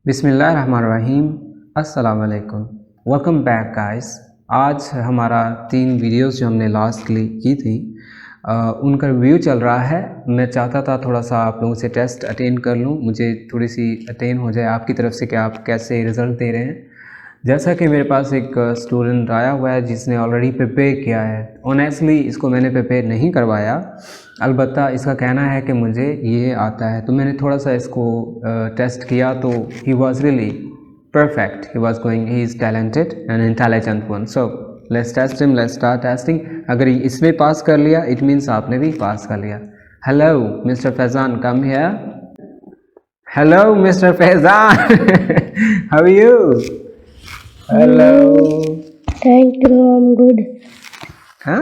बिस्मिल्लाहिर्रहमानिर्रहीम। अस्सलाम वालेकुम। Welcome back guys. आज हमारा 3 वीडियोस जो हमने लास्ट की थी उनका रिव्यू चल रहा है। मैं चाहता था थोड़ा सा आप लोगों से टेस्ट अटेंड कर लूँ, मुझे थोड़ी सी अटेंड हो जाए आपकी तरफ से कि आप कैसे रिज़ल्ट दे रहे हैं। जैसा कि मेरे पास एक स्टूडेंट आया हुआ है जिसने ऑलरेडी प्रिपेयर किया है। ऑनेस्टली इसको मैंने प्रिपेयर नहीं करवाया, अलबत्ता इसका कहना है कि मुझे ये आता है, तो मैंने थोड़ा सा इसको टेस्ट किया तो he was really perfect, he is talented and intelligent one. So let's test him, let's start testing. अगर इसमें पास कर लिया इट मीन्स आपने भी पास कर लिया। Hello mister Faizan, come here. Hello mister Faizan how are you? Hello. Thank you, I'm good. Huh?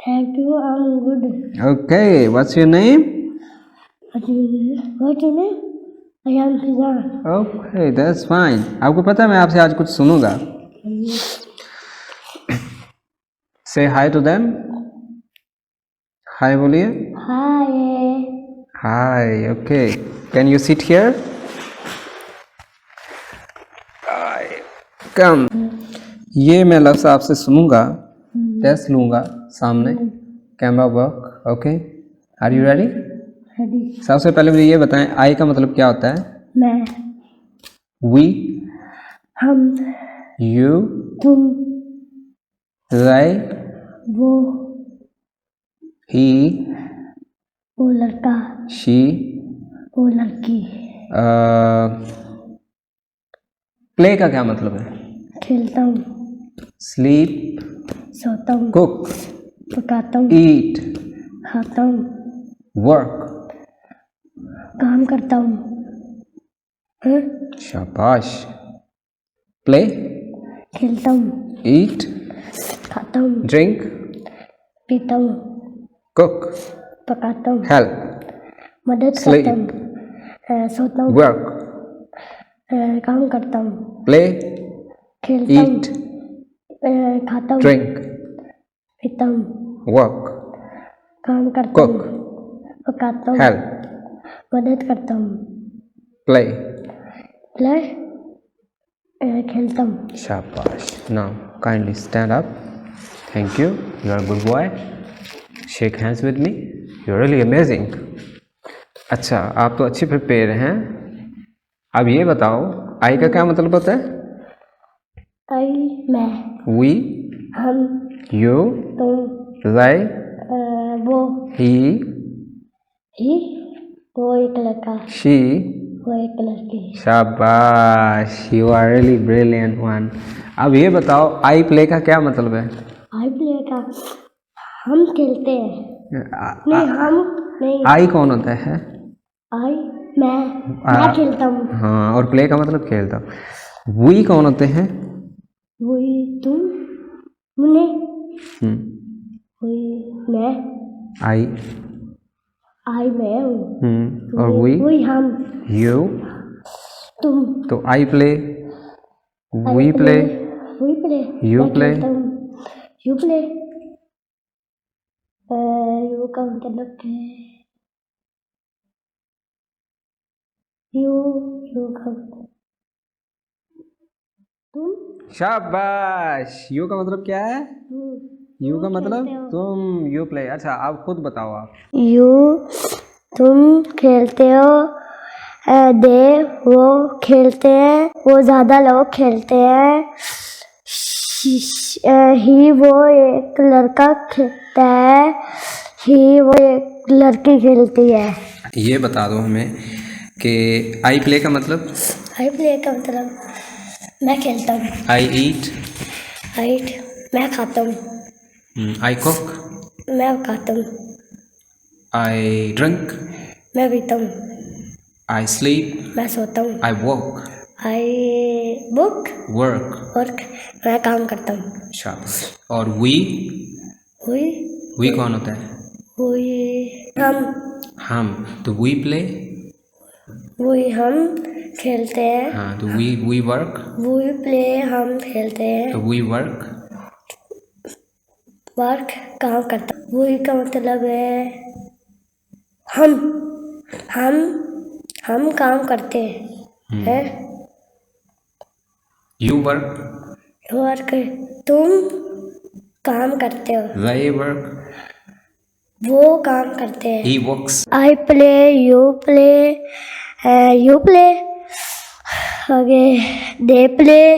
Thank you, I'm good. Okay, what's your name? What's your name? I am Fizan. Okay, that's fine. आपको पता है मैं आपसे आज कुछ सुनूंगा। Say hi to them. Hi बोलिए। Hi. Hi, okay. Can you sit here? Come. ये मैं लफ्ज़ आपसे सुनूंगा, टेस्ट लूंगा सामने, camera work. Okay, are you ready? Ready. सबसे पहले मुझे ये बताएं, आई का मतलब क्या होता है? मैं, वी, हम, यू, तुम, they, वो, he, वो लड़का, she, वो लड़की। प्ले का क्या मतलब है? खेलता हूँ, स्लीप, सोता हूँ, कुक, पकाता हूँ, ईट, खाता हूँ, वर्क। काम करता हूँ। हाँ? शाबाश। प्ले, खेलता हूँ, ईट, खाता हूँ, ड्रिंक, पीता हूँ, कुक, पकाता हूँ, हेल्प, मदद Sleep. करता हूँ, सोता हूँ, वर्क, काम करता हूँ, प्ले, खेलता ईट, हूँ, खाता हूँ, ड्रिंक, पीता हूँ, वर्क, काम करता कुक, हूँ, पकाता हूँ, हेल्प, मदद करता हूँ, प्ले। प्ले, खेलता हूँ। शाबाश। Now kindly stand up. Thank you, you are good boy. Shake hands with me, you are really amazing. अच्छा, आप तो अच्छे प्रिपेयर हैं। अब ये बताओ, आई का क्या मतलब होता है? आई, मैं, वी, हम, यू, तुम, they, वो, he, वो एक लड़का, she। वो एक लड़की। शाबाश, you are really brilliant one. अब ये बताओ, आई प्ले का क्या मतलब है? आई प्ले का हम खेलते हैं। नहीं, हम नहीं। आई कौन होता है? आई, मैं खेलता हूँ। हाँ, और प्ले का मतलब खेलता हूँ। वी कौन होते हैं? वही तुम, मुने, हम्म, वही मैं, आई मैं हूँ। और वही हम, यू, तुम, तो आई प्ले, वी प्ले, वही प्ले, यू मैं प्ले, खेलता हूँ। यू प्ले, यू का मतलब है यू का तुम। शाबाश। यू का मतलब क्या है? यू का मतलब खेलते हो। तुम, यू प्ले। अच्छा, आप खुद बताओ। आप यू, तुम खेलते हो, दे, वो खेलते हैं, वो ज़्यादा लोग खेलते हैं, ही, वो एक लड़का खेलता है, ही, वो एक लड़की खेलती है। ये बता दो हमें कि आई प्ले का मतलब? आई प्ले का मतलब मैं खेलता हूँ। आई ईट, मैं खाता हूँ। आई कुक, मैं खाता हूँ। आई ड्रिंक, मैं पीता हूँ। आई स्लीप, मैं सोता हूँ। I walk, I work. मैं काम करता हूँ। शाबाश। और वी कौन होता है? हम, तो वी प्ले। हम खेलते हैं। हाँ, तो वी वर्क। प्ले, हम खेलते हैं। तो वी वर्क, काम करता हूँ। वही का मतलब है हम हम काम करते हैं। है। You work. वर्क तुम काम करते हो, They work. वो काम करते हैं। He works. I play, you play, you play, okay, they play,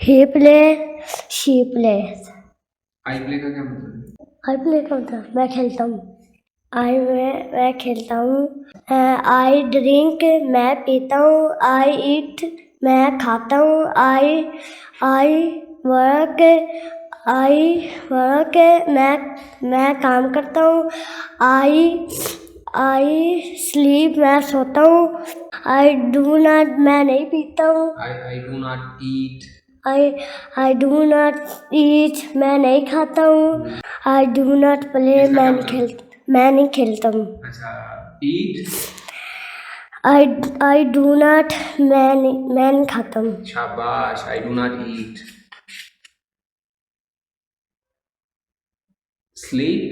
he play, she plays। I play का क्या मतलब? I play का मतलब मैं खेलता हूँ। मैं खेलता हूँ। I drink मैं पीता हूँ। I eat मैं खाता हूँ। I work मैं काम करता हूँ। I sleep मैं सोता हूँ। I do not मैं नहीं पीता हूँ। I do not eat. I do not eat मैं नहीं खाता हूँ। I do not play इसका क्या मतलब? मैं नहीं खेलता हूँ। अच्छा, eat. I do not मैं नहीं खाता हूँ। शाबाश, I do not eat. Sleep.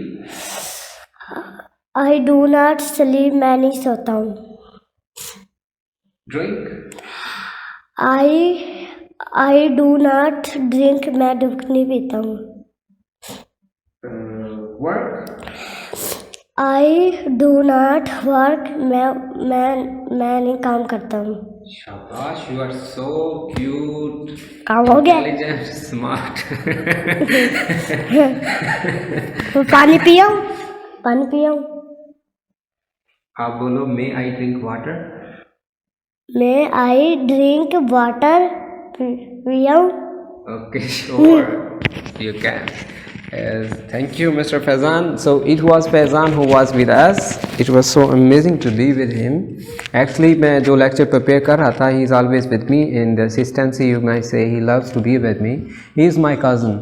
I do not sleep मैं नहीं सोता हूँ। Drink. I do not drink मैं दूध नहीं पीता हूँ। Work. I do not work मैं नहीं काम करता हूँ। शाबाश, you are so cute. काम हो गया? Intelligent, smart. पानी पियो। आप बोलो, may I drink water? May I drink water? पियो। Okay, sure, you can. Yes, thank you, Mr. Faizan. So it was Faizan who was with us. It was so amazing to be with him. Actually, मैं जो lecture prepare कर रहा था, he is always with me in the assistancy. You might say he loves to be with me. He is my cousin.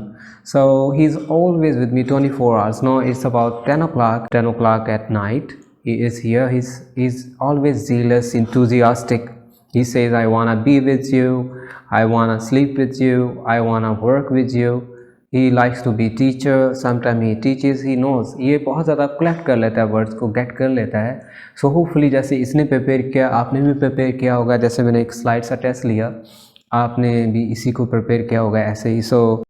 So he's always with me 24 hours. Now it's about 10 o'clock at night. He is here. He's always zealous, enthusiastic. He says, I wanna be with you. I wanna sleep with you. I wanna work with you. He likes to be teacher. Sometimes he teaches. He knows. ये बहुत ज़्यादा collect कर लेता है, words को gate कर लेता है. सो होपफुली जैसे इसने प्रिपेयर किया, आपने भी प्रिपेयर किया होगा. जैसे मैंने एक स्लाइड सा टेस्ट लिया, आपने भी इसी को प्रिपेयर किया होगा ऐसे ही. सो